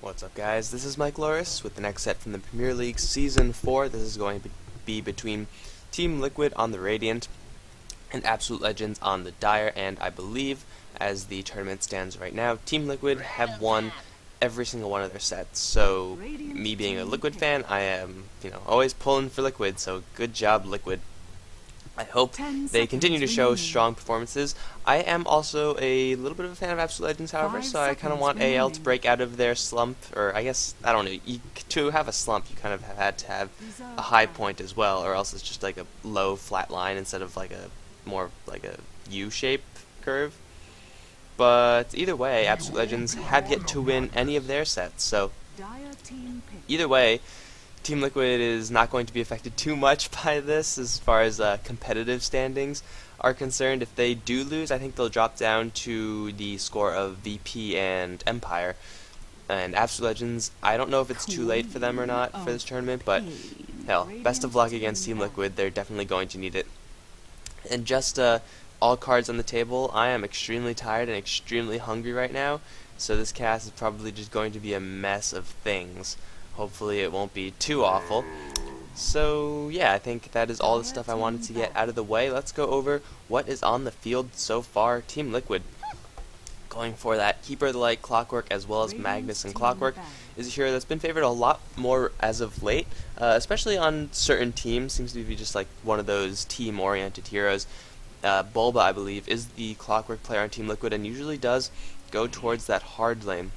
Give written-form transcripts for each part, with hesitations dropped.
What's up, guys? This is Mike Loris with the next set from the Premier League Season 4. This is going to be between Team Liquid on the Radiant and Absolute Legends on the Dire, and I believe, as the tournament stands right now, Team Liquid have won every single one of their sets. So, me being a Liquid fan, I am, always pulling for Liquid, so good job, Liquid. I hope they continue to show strong performances. I am also a little bit of a fan of Absolute Legends, however, so I kind of want AL to break out of their slump, or I guess, I don't know, to have a slump, you kind of had to have a high point as well, or else it's just like a low, flat line instead of like a more like a U-shape curve. But either way, Absolute Legends have yet to win any of their sets, so either way, Team Liquid is not going to be affected too much by this as far as competitive standings are concerned. If they do lose, I think they'll drop down to the score of VP and Empire. And Absolute Legends, I don't know if it's too late for them or not for this tournament, but hell, best of luck against Team Liquid. They're definitely going to need it. And just all cards on the table, I am extremely tired and extremely hungry right now, so this cast is probably just going to be a mess of things. Hopefully it won't be too awful. So yeah, I think that is all the stuff I wanted to get out of the way. Let's go over what is on the field so far. Team Liquid, going for that Keeper of the Light, Clockwork, as well as Magnus and Clockwork, is a hero that's been favored a lot more as of late, especially on certain teams. Seems to be just like one of those team-oriented heroes. Bulba, I believe, is the Clockwork player on Team Liquid and usually does go towards that hard lane.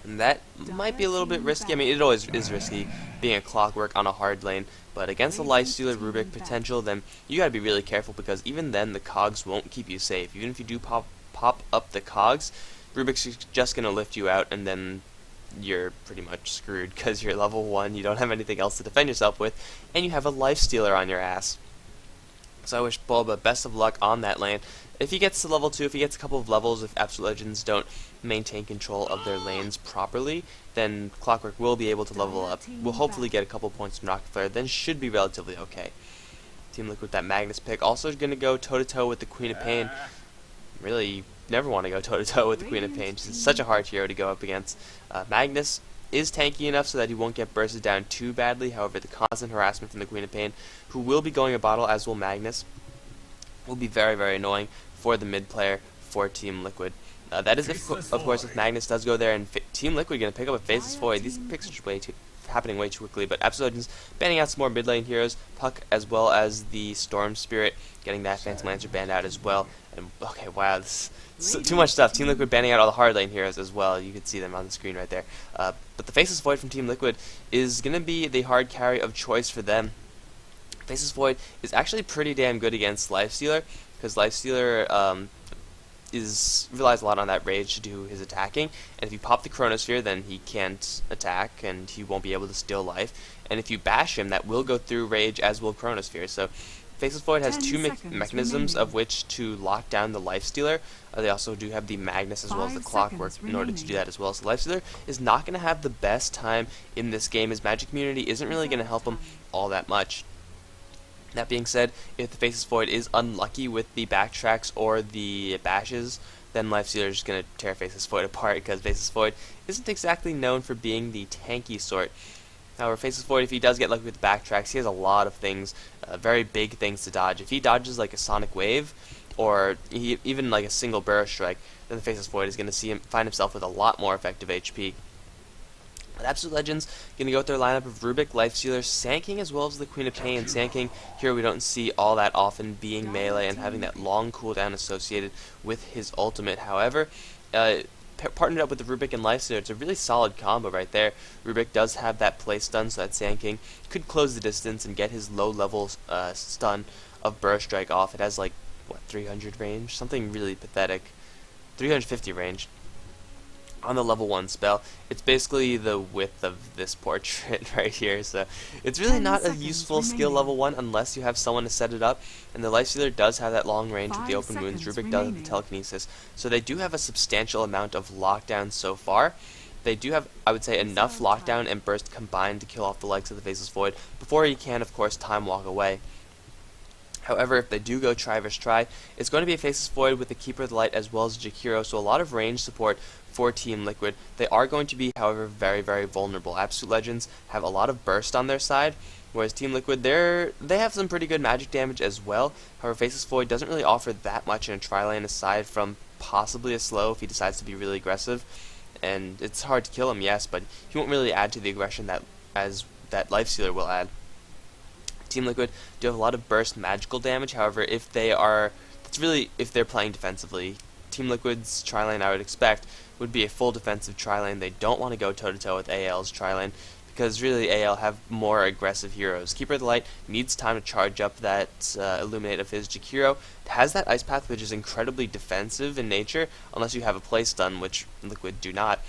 And that might be a little bit risky. I mean, it always is risky being a Clockwork on a hard lane, but against the Lifestealer Rubik potential, then you gotta be really careful, because even then the cogs won't keep you safe. Even if you do pop up the cogs, Rubik's just gonna lift you out, and then you're pretty much screwed, because you're level 1, you don't have anything else to defend yourself with, and you have a Lifestealer on your ass. So I wish Bulba best of luck on that lane. If he gets to level 2, if he gets a couple of levels, if Absolute Legends don't maintain control of their lanes properly, then Clockwork will be able to level up. We'll hopefully get a couple points from Rocket Flare, then should be relatively okay. Team Liquid with that Magnus pick. Also going to go toe-to-toe with the Queen of Pain. Really, you never want to go toe-to-toe with the Queen of Pain. She's such a hard hero to go up against. Magnus is tanky enough so that he won't get bursted down too badly. However, the constant harassment from the Queen of Pain, who will be going a bottle, as will Magnus, will be very, very annoying for the mid player for Team Liquid. That is, of course, if Magnus does go there and Team Liquid going to pick up a Faceless Void. These picks are just happening way too quickly, but Absolute Legends banning out some more mid lane heroes, Puck as well as the Storm Spirit, getting that Phantom Lancer banned out as well. And okay, wow, this is too much stuff. Team Liquid banning out all the hard lane heroes as well. You can see them on the screen right there. But the Faceless Void from Team Liquid is going to be the hard carry of choice for them. Faceless Void is actually pretty damn good against Lifestealer, because Lifestealer relies a lot on that rage to do his attacking, and if you pop the Chronosphere, then he can't attack and he won't be able to steal life, and if you bash him, that will go through rage, as will Chronosphere. So Faceless Void has two mechanisms of which to lock down the Lifestealer. They also do have the Magnus as well as the Clockwork in order to do that as well. So Lifestealer is not going to have the best time in this game. His magic immunity isn't really going to help him all that much. That being said, if the Faceless Void is unlucky with the backtracks or the bashes, then Lifestealer is just going to tear Faceless Void apart, because Faceless Void isn't exactly known for being the tanky sort. However, Faceless Void, if he does get lucky with the backtracks, he has a lot of things, very big things to dodge. If he dodges like a Sonic Wave, or even like a single Burrow Strike, then the Faceless Void is going to find himself with a lot more effective HP. But Absolute Legends going to go with their lineup of Rubik, Lifestealer, Sand as well as the Queen of Pain. Sand here we don't see all that often, being melee and having that long cooldown associated with his ultimate. However, partnered up with the Rubik and Lifestealer, it's a really solid combo right there. Rubik does have that play stun, so that Sand could close the distance and get his low level stun of Burrow Strike off. It has like, what, 300 range? Something really pathetic. 350 range on the level 1 spell. It's basically the width of this portrait right here, so it's really not a useful skill level 1 unless you have someone to set it up, and the Lifestealer does have that long range with the open wounds. Rubik does have the telekinesis, so they do have a substantial amount of lockdown so far. They do have, I would say, enough lockdown and burst combined to kill off the likes of the Faceless Void before he can, of course, time walk away. However, if they do go try versus try, it's going to be a Faceless Void with the Keeper of the Light as well as Jakiro, so a lot of range support for Team Liquid. They are going to be, however, very, very vulnerable. Absolute Legends have a lot of burst on their side, whereas Team Liquid, they have some pretty good magic damage as well. However, Faceless Void doesn't really offer that much in a tri-lane aside from possibly a slow if he decides to be really aggressive. And it's hard to kill him, yes, but he won't really add to the aggression that Life Stealer will add. Team Liquid do have a lot of burst magical damage. However, if they're playing defensively. Team Liquid's tri-lane, I would expect, would be a full defensive tri-lane. They don't want to go toe-to-toe with AL's tri-lane because really AL have more aggressive heroes. Keeper of the Light needs time to charge up that Illuminate of his Jakiro. It has that Ice Path, which is incredibly defensive in nature, unless you have a play stun, which Liquid do not.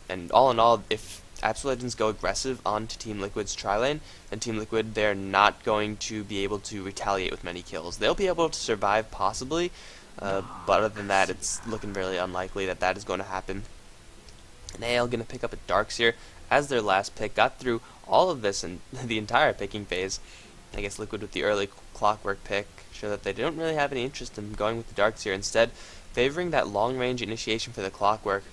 And all in all, if Absolute Legends go aggressive onto Team Liquid's tri-lane, then Team Liquid, they're not going to be able to retaliate with many kills. They'll be able to survive possibly, but other than that, it's looking really unlikely that that is going to happen. And AL going to pick up a Darkseer as their last pick. Got through all of this and the entire picking phase. I guess Liquid with the early Clockwork pick show that they don't really have any interest in going with the Darkseer, instead favoring that long-range initiation for the Clockwork.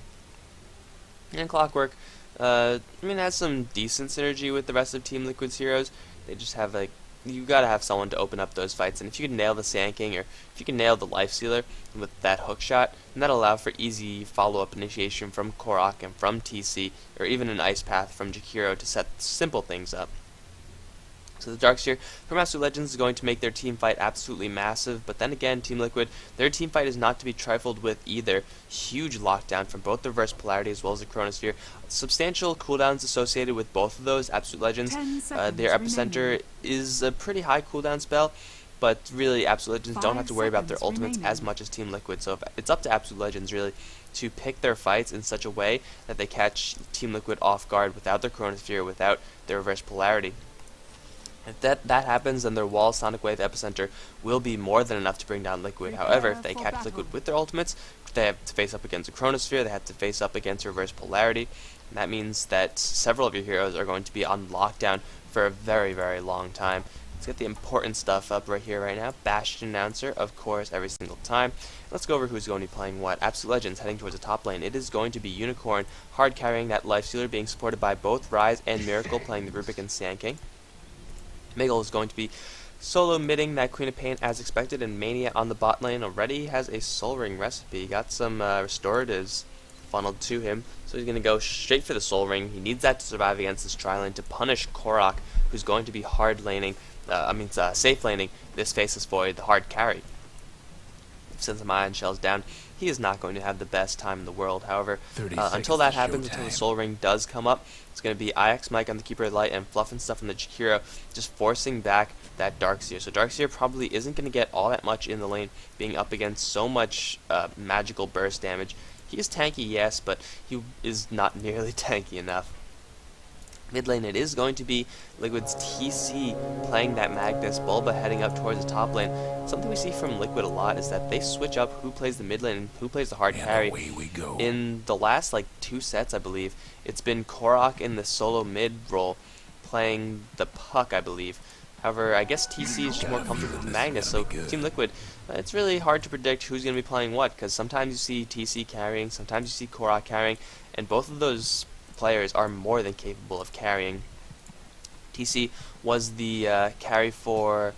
And Clockwork, has some decent synergy with the rest of Team Liquid's heroes. They just have, you gotta have someone to open up those fights, and if you can nail the Sand King, or if you can nail the Life Stealer with that hook shot, then that'll allow for easy follow-up initiation from Korok and from TC, or even an Ice Path from Jakiro to set simple things up. So the Darkseer from Absolute Legends is going to make their team fight absolutely massive, but then again, Team Liquid, their team fight is not to be trifled with either. Huge lockdown from both the Reverse Polarity as well as the Chronosphere. Substantial cooldowns associated with both of those Absolute Legends. Their Epicenter is a pretty high cooldown spell, but really Absolute Legends don't have to worry about their ultimates as much as Team Liquid, so it's up to Absolute Legends really to pick their fights in such a way that they catch Team Liquid off guard without their Chronosphere, without their Reverse Polarity. If that happens, then their Wall Sonic Wave Epicenter will be more than enough to bring down Liquid. However, if they catch Liquid with their ultimates, they have to face up against a Chronosphere, they have to face up against Reverse Polarity, and that means that several of your heroes are going to be on lockdown for a very, very long time. Let's get the important stuff up right here, right now. Bastion Announcer, of course, every single time. Let's go over who's going to be playing what. Absolute Legends heading towards the top lane. It is going to be Unicorn, hard carrying that Life Stealer, being supported by both Ryze and Miracle, playing the Rubik and Sand King. Miguel is going to be solo midding that Queen of Pain as expected, and Mania on the bot lane already has a Soul Ring recipe. Got some restoratives funneled to him, so he's going to go straight for the Soul Ring. He needs that to survive against this tri-lane to punish Korok, who's going to be hard laning, safe laning this Faceless Void, the hard carry. Send some Ion Shells down. He is not going to have the best time in the world. However, until that happens, until the Soul Ring does come up, it's going to be IX Mike on the Keeper of the Light and Fluff and Stuff on the Jakiro, just forcing back that Darkseer. So Darkseer probably isn't going to get all that much in the lane, being up against so much magical burst damage. He is tanky, yes, but he is not nearly tanky enough. Mid lane, it is going to be Liquid's TC playing that Magnus, Bulba heading up towards the top lane. Something we see from Liquid a lot is that they switch up who plays the mid lane and who plays the hard carry. Away we go. In the last 2 sets, I believe, it's been Korok in the solo mid role playing the Puck, I believe. However, I guess TC is just more comfortable with Magnus, so Team Liquid, it's really hard to predict who's going to be playing what, because sometimes you see TC carrying, sometimes you see Korok carrying, and both of those players are more than capable of carrying. TC was the carry for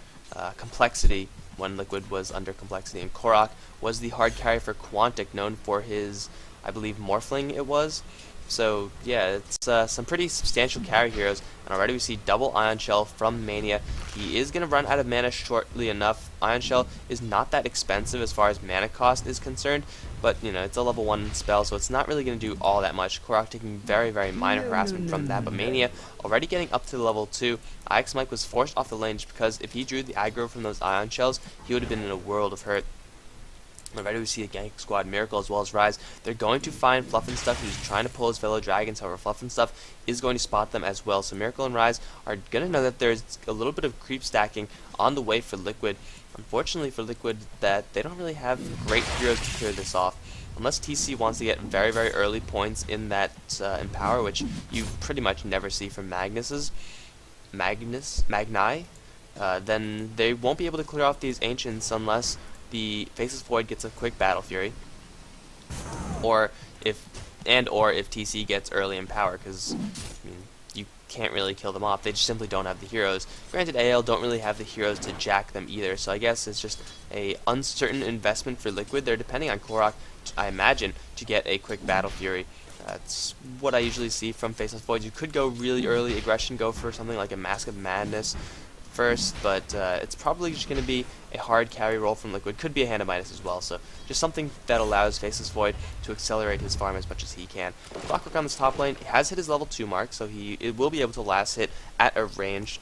Complexity when Liquid was under Complexity, and Korok was the hard carry for Quantic, known for his, I believe, Morphling it was. So yeah, it's some pretty substantial carry heroes, and already we see double Ion Shell from Mania. He is going to run out of mana shortly enough. Ion Shell is not that expensive as far as mana cost is concerned, but it's a level 1 spell, so it's not really going to do all that much. Korok taking very, very minor harassment from that, but Mania already getting up to level 2. IX Mike was forced off the lane just because if he drew the aggro from those Ion Shells, he would have been in a world of hurt. Already we see the Gank Squad, Miracle as well as Ryze. They're going to find Fluff and Stuff, who's trying to pull his fellow dragons. However, Fluff and Stuff is going to spot them as well. So Miracle and Ryze are going to know that there's a little bit of creep stacking on the way for Liquid. Unfortunately for Liquid, that they don't really have great heroes to clear this off. Unless TC wants to get very, very early points in that Empower, which you pretty much never see from Magni. then they won't be able to clear off these Ancients unless the Faceless Void gets a quick Battle Fury, or if TC gets early in power, because you can't really kill them off. They just simply don't have the heroes. Granted, AL don't really have the heroes to jack them either, so I guess it's just a uncertain investment for Liquid. They're depending on Korok, I imagine, to get a quick Battle Fury. That's what I usually see from Faceless Void. You could go really early aggression, go for something like a Mask of Madness first, but it's probably just going to be a hard carry roll from Liquid. Could be a Hand of Midas as well, so just something that allows Faceless Void to accelerate his farm as much as he can. Clockwork on this top lane has hit his level 2 mark, so it will be able to last hit at a range.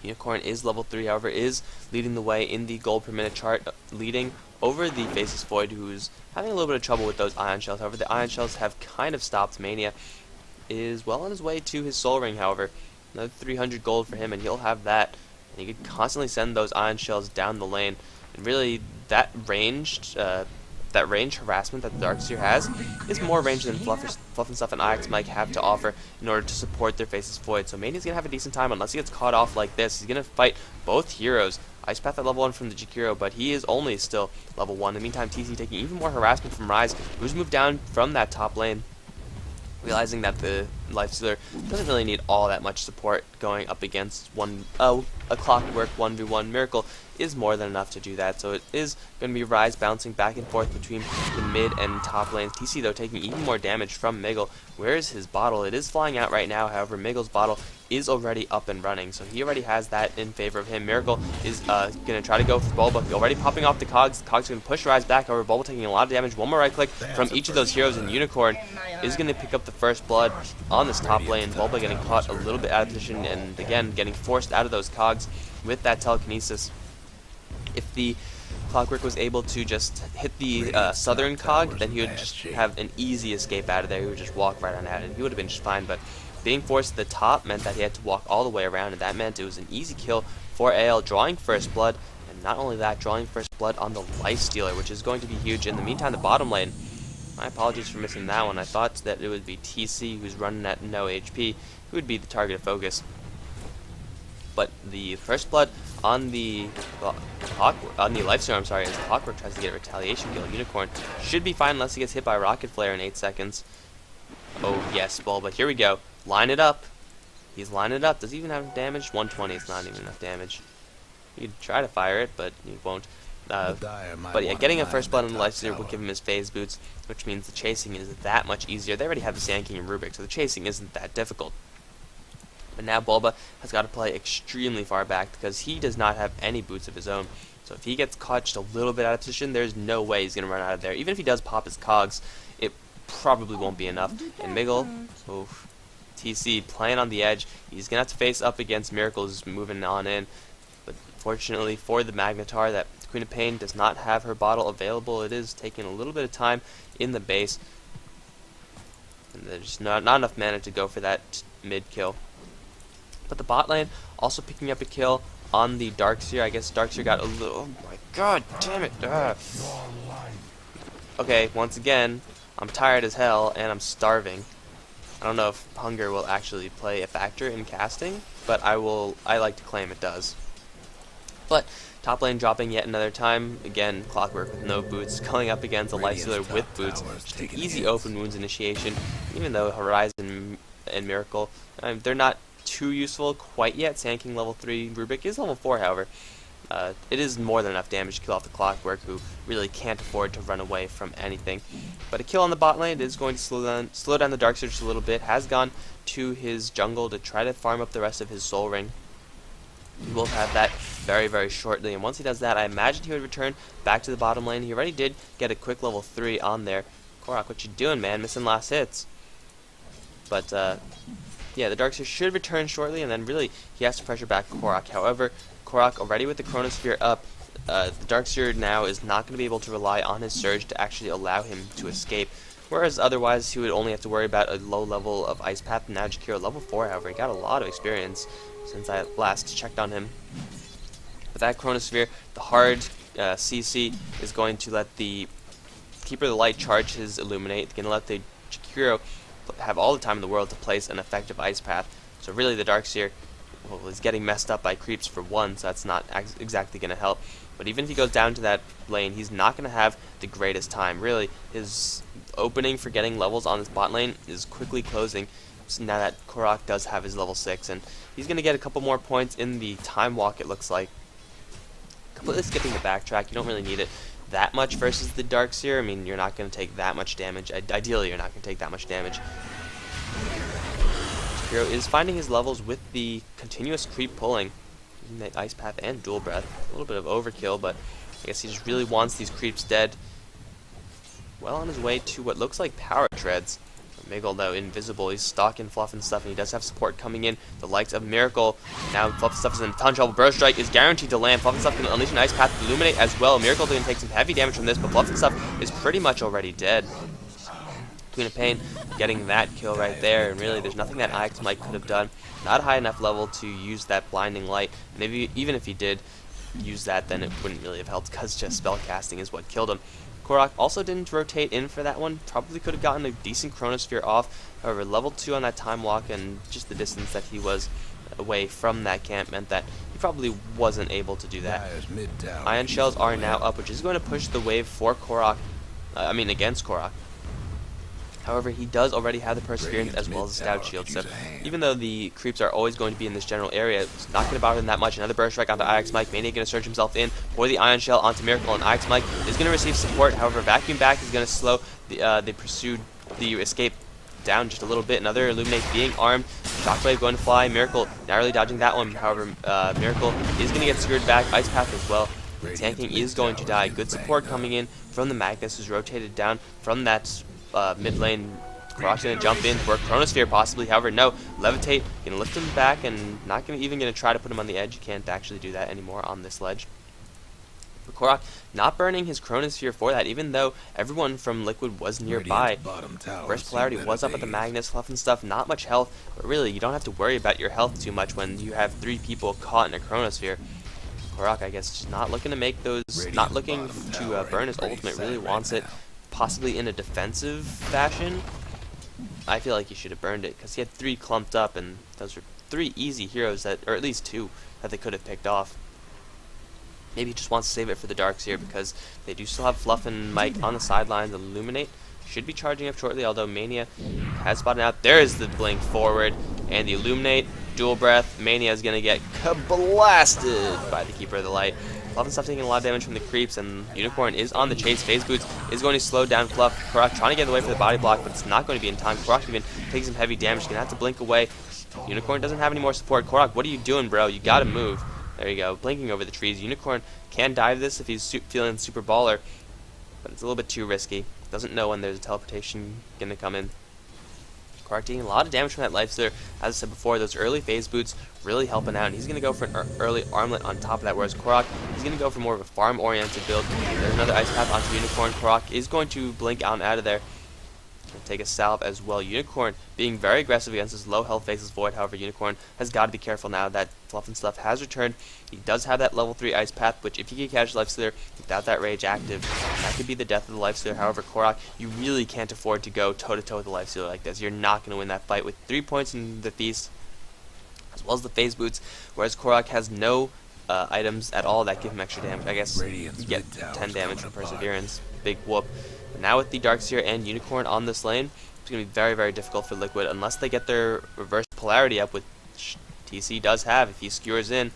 Unicorn is level 3, however, is leading the way in the gold per minute chart, leading over the Faceless Void, who's having a little bit of trouble with those Ion Shells. However, the Ion Shells have kind of stopped. Mania is well on his way to his Soul Ring, however. Another 300 gold for him, and he'll have that. And he could constantly send those Ion Shells down the lane. And really, that range harassment that the Darkseer has is more range than Fluff and Stuff and Ix might have to offer in order to support their Faceless Void. So Mania's going to have a decent time unless he gets caught off like this. He's going to fight both heroes. Ice Path at level 1 from the Jakiro, but he is only still level 1. In the meantime, TC taking even more harassment from Ryze, who's moved down from that top lane, realizing that the Lifestealer doesn't really need all that much support going up against a Clockwork 1v1 Miracle is more than enough to do that. So it is going to be Ryze bouncing back and forth between the mid and top lanes. TC, though, taking even more damage from Miggle. Where is his bottle? It is flying out right now. However, Miggle's bottle is already up and running, so he already has that in favor of him. Miracle is going to try to go for Bulba, already popping off the Cogs. The Cogs are going to push Ryze back. However, Bulba taking a lot of damage. One more right click from each of those heroes, and Unicorn is going to pick up the first blood on this top lane. Bulba getting caught a little bit out of position, and again, getting forced out of those Cogs with that telekinesis. If the Clockwork was able to just hit the southern cog, then he would just have an easy escape out of there. He would just walk right on out, and he would have been just fine. But being forced to the top meant that he had to walk all the way around, and that meant it was an easy kill for AL, drawing first blood, and not only that, drawing first blood on the Lifestealer, which is going to be huge. In the meantime, the bottom lane, my apologies for missing that one. I thought that it would be TC, who's running at no HP, who would be the target of focus. But the first blood on the Lifestealer, I'm sorry, as Clockwork tries to get a retaliation kill. Unicorn should be fine unless he gets hit by a Rocket Flare in 8 seconds. Oh yes, Bulba, here we go. Line it up. He's lining it up. Does he even have damage? 120 is not even enough damage. You could try to fire it, but you won't. But yeah, getting a first blood on the Lifestealer will give him his phase boots, which means the chasing is that much easier. They already have the Sand King and Rubik, so the chasing isn't that difficult. But now Bulba has got to play extremely far back because he does not have any boots of his own. So if he gets caught just a little bit out of position, there's no way he's going to run out of there. Even if he does pop his cogs, it probably won't be enough. And Miggle, oof, TC playing on the edge. He's going to have to face up against Miracles moving on in. But fortunately for the Magnetar, that Queen of Pain does not have her bottle available. It is taking a little bit of time in the base. And there's not enough mana to go for that mid kill. But the bot lane also picking up a kill on the Darkseer. I guess Darkseer got a little... Oh my god, damn it. Okay, once again, I'm tired as hell and I'm starving. I don't know if hunger will actually play a factor in casting, but I like to claim it does. But top lane dropping yet another time. Again, Clockwork with no boots, going up against a Lifestealer with boots. Just an easy open wounds initiation, even though Horizon and Miracle, they're not too useful quite yet. Sand King level 3, Rubik is level 4, however. It is more than enough damage to kill off the Clockwork, who really can't afford to run away from anything. But a kill on the bot lane is going to slow down the Darkseer just a little bit. Has gone to his jungle to try to farm up the rest of his Soul Ring. He will have that very, very shortly, and once he does that, I imagine he would return back to the bottom lane. He already did get a quick level 3 on there. Korok, what you doing, man? Missing last hits. But, yeah, the Darkseer should return shortly, and then really he has to pressure back Korok. However, Korok already with the Chronosphere up, the Darkseer now is not going to be able to rely on his Surge to actually allow him to escape. Whereas otherwise he would only have to worry about a low level of Ice Path. Now Jakiro level 4, however, he got a lot of experience since I last checked on him. With that Chronosphere, the hard CC is going to let the Keeper of the Light charge his Illuminate. It's going to let the Jakiro have all the time in the world to place an effective Ice Path. So really the Darkseer well, he's getting messed up by creeps for one, so that's not exactly going to help. But even if he goes down to that lane, he's not going to have the greatest time. Really, his opening for getting levels on this bot lane is quickly closing. So now that Korok does have his level 6, and he's going to get a couple more points in the time walk, it looks like. Completely skipping the backtrack, you don't really need it that much versus the Darkseer. I mean, you're not going to take that much damage. Ideally, you're not going to take that much damage. Hero is finding his levels with the continuous creep pulling, using that Ice Path and Dual Breath. A little bit of overkill, but I guess he just really wants these creeps dead. Well on his way to what looks like Power Treads. Miguel, though, invisible. He's stalking Fluff and Stuff, and he does have support coming in. The likes of Miracle. Now Fluff and Stuff is in a ton of trouble. Burst Strike is guaranteed to land. Fluff and Stuff can unleash an Ice Path to Illuminate as well. Miracle can take some heavy damage from this, but Fluff and Stuff is pretty much already dead. Queen of Pain getting that kill right there, and really there's nothing that Ix Mike could have done. Not a high enough level to use that Blinding Light, and even if he did use that, then it wouldn't really have helped, because just spell casting is what killed him. Korok also didn't rotate in for that one. Probably could have gotten a decent Chronosphere off. However, level 2 on that time walk and just the distance that he was away from that camp meant that he probably wasn't able to do that. Ion Shells are now up, which is going to push the wave for Korok. Against Korok. However, he does already have the Perseverance as well as the Stout Shield, so even though the creeps are always going to be in this general area, it's not going to bother him that much. Another Burst Strike onto Ix Mike. Mania going to surge himself in for the Ion Shell onto Miracle, and Ix Mike is going to receive support. However, Vacuum Back is going to slow the escape down just a little bit. Another Illuminate being armed. Shockwave going to fly. Miracle narrowly dodging that one. However, Miracle is going to get secured back. Ice Path as well. Tanking is going to die. Good support coming in from the Magnus, who's rotated down from that mid lane. Korok's gonna jump in for a Chronosphere possibly. However, no. Levitate, gonna lift him back and not even gonna try to put him on the edge. You can't actually do that anymore on this ledge. But Korok not burning his Chronosphere for that, even though everyone from Liquid was nearby. Burst Polarity was up at the Magnus, Fluff and Stuff, not much health, but really you don't have to worry about your health too much when you have 3 people caught in a Chronosphere. Korok, I guess, just not looking to make those, not looking to burn his ultimate, really wants it. Possibly in a defensive fashion. I feel like he should have burned it, because he had 3 clumped up, and those were 3 easy heroes that, or at least 2, that they could have picked off. Maybe he just wants to save it for the Darkseer, because they do still have Fluff and Mike on the sidelines. Illuminate should be charging up shortly, although Mania has spotted out. There is the blink forward, and the Illuminate, Dual Breath. Mania is going to get blasted by the Keeper of the Light. Fluff and Stuff taking a lot of damage from the creeps, and Unicorn is on the chase. Phase Boots is going to slow down Fluff. Korok trying to get away for the body block, but it's not going to be in time. Korok even takes some heavy damage. He's going to have to blink away. Unicorn doesn't have any more support. Korok, what are you doing, bro? You got to move. There you go. Blinking over the trees. Unicorn can dive this if he's feeling super baller, but it's a little bit too risky. Doesn't know when there's a teleportation going to come in. Korok taking a lot of damage from that Lifestealer. As I said before, those early Phase Boots really helping out, and he's going to go for an early Armlet on top of that, whereas Korok, he's going to go for more of a farm-oriented build. There's another Ice Path onto Unicorn. Korok is going to blink out and out of there. Take a salve as well. Unicorn being very aggressive against his low health Faceless Void. However, Unicorn has got to be careful now that Fluff and Stuff has returned. He does have that level 3 Ice Path, which if he can catch Lifestealer without that Rage active, that could be the death of the Lifestealer. However, Korok, you really can't afford to go toe-to-toe with the Lifestealer like this. You're not going to win that fight with 3 points in the Feast, as well as the Phase Boots, whereas Korok has no items at all that give him extra damage. I guess you get 10 damage from Perseverance. Big whoop. But now with the Darkseer and Unicorn on this lane, it's going to be very, very difficult for Liquid unless they get their reverse polarity up, which TC does have. If he skewers in,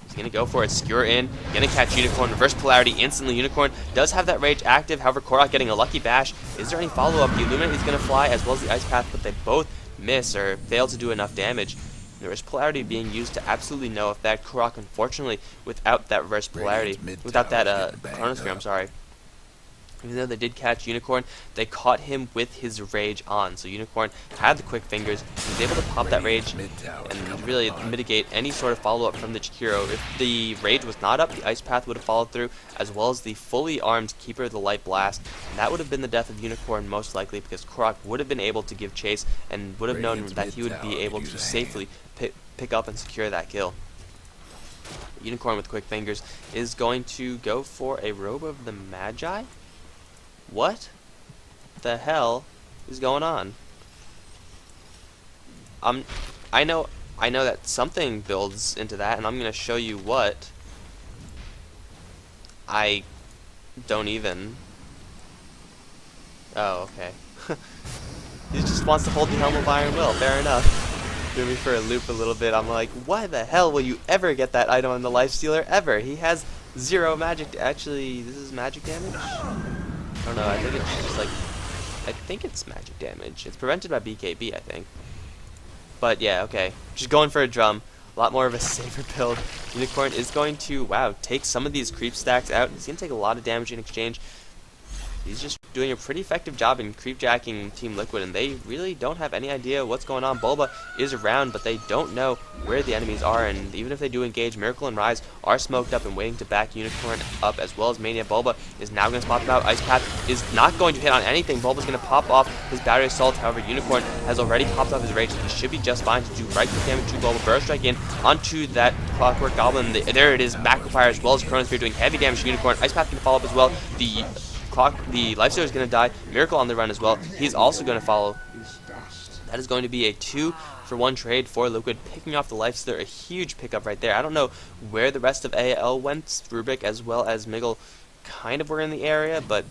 he's going to go for it. Skewer in, going to catch Unicorn. Reverse polarity instantly. Unicorn does have that Rage active. However, Korok getting a lucky bash. Is there any follow-up? The Illuminate is going to fly as well as the Ice Path, but they both miss or fail to do enough damage. The reverse polarity being used to absolutely no effect. Korok, unfortunately, without that reverse polarity, without that Chronosphere, I'm sorry. Even though they did catch Unicorn, they caught him with his Rage on. So Unicorn had the quick fingers, he was able to pop that Rage and really mitigate any sort of follow-up from the Jakiro. If the Rage was not up, the Ice Path would have followed through, as well as the fully armed Keeper of the Light Blast. And that would have been the death of Unicorn most likely, because Korok would have been able to give chase and would have known that he would be able to safely pick up and secure that kill. Unicorn with quick fingers is going to go for a Robe of the Magi. What the hell is going on? I know I know that something builds into that, and I'm going to show you what. I don't even. Oh, okay. He just wants to hold the Helm of Iron Will. Fair enough. Threw me for a loop a little bit. I'm like, why the hell will you ever get that item on the Lifestealer ever? He has 0 magic. Actually, this is magic damage? I don't know. I think it's just like. I think it's magic damage. It's prevented by BKB, I think. But yeah, okay. Just going for a drum. A lot more of a safer build. Unicorn is going to, wow, take some of these creep stacks out. He's going to take a lot of damage in exchange. He's just doing a pretty effective job in creep jacking Team Liquid, and they really don't have any idea what's going on. Bulba is around, but they don't know where the enemies are, and even if they do engage, Miracle and Rise are smoked up and waiting to back Unicorn up, as well as Mania. Bulba is now going to spot them out. Ice Path is not going to hit on anything. Bulba's going to pop off his Battery Assault. However, Unicorn has already popped off his Rage, and he should be just fine to do right click damage to Bulba. Burst Strike in onto that Clockwork Goblin. There it is. Macro Fire as well as Chronosphere doing heavy damage to Unicorn. Ice Path can follow up as well. The Lifestealer is going to die. Miracle on the run as well. He's also going to follow. That is going to be a 2-for-1 trade for Liquid, picking off the Lifestealer. A huge pickup right there. I don't know where the rest of AL went. Rubik as well as Miggle kind of were in the area, but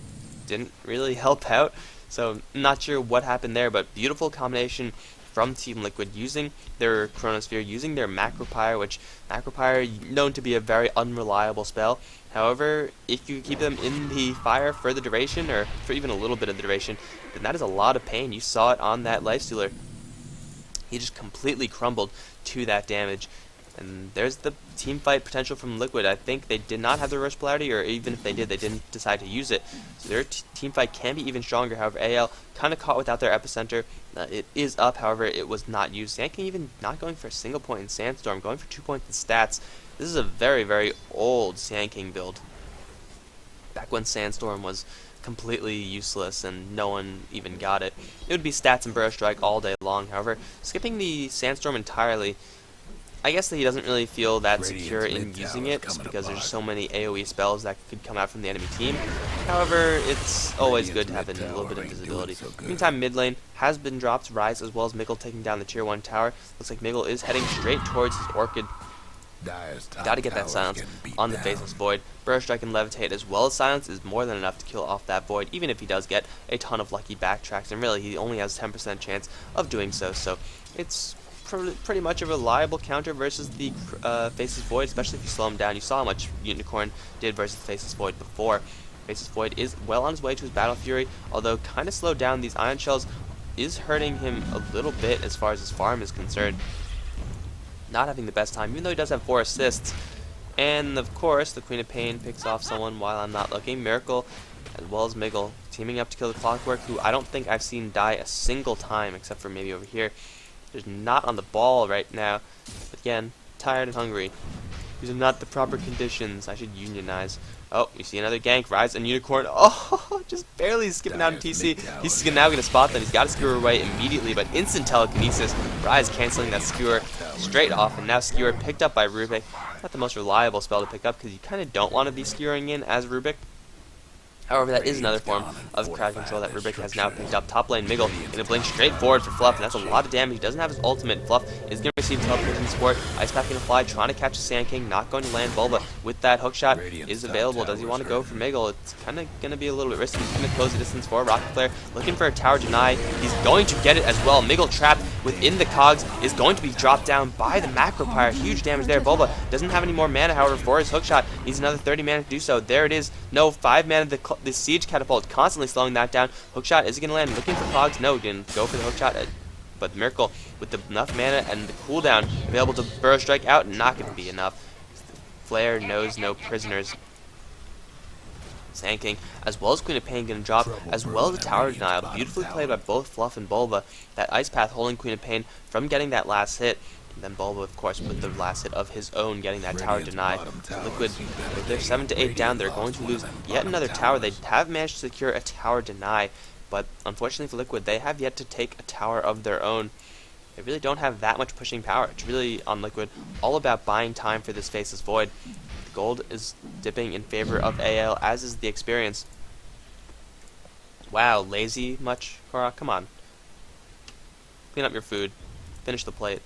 didn't really help out. So not sure what happened there, but beautiful combination from Team Liquid using their Chronosphere, using their Macropyre, which Macropyre known to be a very unreliable spell. However, if you keep them in the fire for the duration, or for even a little bit of the duration, then that is a lot of pain. You saw it on that Lifestealer. He just completely crumbled to that damage. And there's the team fight potential from Liquid. I think they did not have the Rush Polarity, or even if they did, they didn't decide to use it. So their team fight can be even stronger. However, AL kind of caught without their Epicenter. It is up, however, it was not used. Sand King even not going for a single point in Sandstorm, going for 2 points in stats. This is a very, very old Sand King build. Back when Sandstorm was completely useless and no one even got it. It would be stats and Burrow Strike all day long. However, skipping the Sandstorm entirely, I guess that he doesn't really feel that secure in using it, just because there's so many AoE spells that could come out from the enemy team. However, it's always good to have a little bit of visibility. Meantime, mid lane has been dropped. Rise as well as Miggle taking down the tier 1 tower. Looks like Miggle is heading straight towards his Orchid. Gotta get that silence on the Faceless Void. Burrow Strike and Levitate as well as silence is more than enough to kill off that Void, even if he does get a ton of lucky backtracks, and really he only has 10% chance of doing so. So it's pretty much a reliable counter versus the Faceless Void, especially if you slow him down. You saw how much Unicorn did versus Faceless Void before. Faceless Void is well on his way to his Battle Fury, although kind of slowed down. These Ion Shells is hurting him a little bit as far as his farm is concerned. Not having the best time, even though he does have 4 assists. And of course, the Queen of Pain picks off someone while I'm not looking. Miracle as well as Miggle teaming up to kill the Clockwork, who I don't think I've seen die a single time except for maybe over here. There's not on the ball right now. But again, tired and hungry. These are not the proper conditions. I should unionize. Oh, we see another gank. Rise and Unicorn. Oh, just barely skipping out in TC. He's now going to spot them. He's got to skewer away immediately, but instant telekinesis. Rise canceling that skewer straight off, and now skewer picked up by Rubik. Not the most reliable spell to pick up because you kind of don't want to be skewering in as Rubik. However, that is another form of crowd control that Rubik has now picked up. Top lane Miggle going to blink straight forward for Fluff, and that's a lot of damage. He doesn't have his ultimate. Fluff is going to receive teleportation support. Ice Path going to fly, trying to catch the Sand King, not going to land. Bulba with that hook shot is available. Does he want to go for Miggle? It's kind of going to be a little bit risky. He's going to close the distance for Rocket Flare, looking for a tower deny. He's going to get it as well. Miggle trapped within the cogs is going to be dropped down by the Macropyre. Huge damage there. Bulba doesn't have any more mana, however, for his hook shot. Needs another 30 mana to do so. There it is. No, 5 mana. The Siege Catapult constantly slowing that down. Hookshot, is he going to land? Looking for cogs? No, didn't go for the hookshot. But Miracle, with enough mana and the cooldown, available to Burrow Strike out, not going to be enough. Flare knows no prisoners. Sand King, as well as Queen of Pain, going to drop, as well as the Tower Denial. Beautifully played by both Fluff and Bulba. That Ice Path holding Queen of Pain from getting that last hit. And then Bulba, of course, with the last hit of his own, getting that tower denied. Liquid, with their 7 to 8 down, they're going to lose yet another tower. They have managed to secure a tower deny, but unfortunately for Liquid, they have yet to take a tower of their own. They really don't have that much pushing power. It's really, on Liquid, all about buying time for this Faceless Void. The gold is dipping in favor of AL, as is the experience. Wow, lazy much, Korra? Come on. Clean up your food. Finish the plate.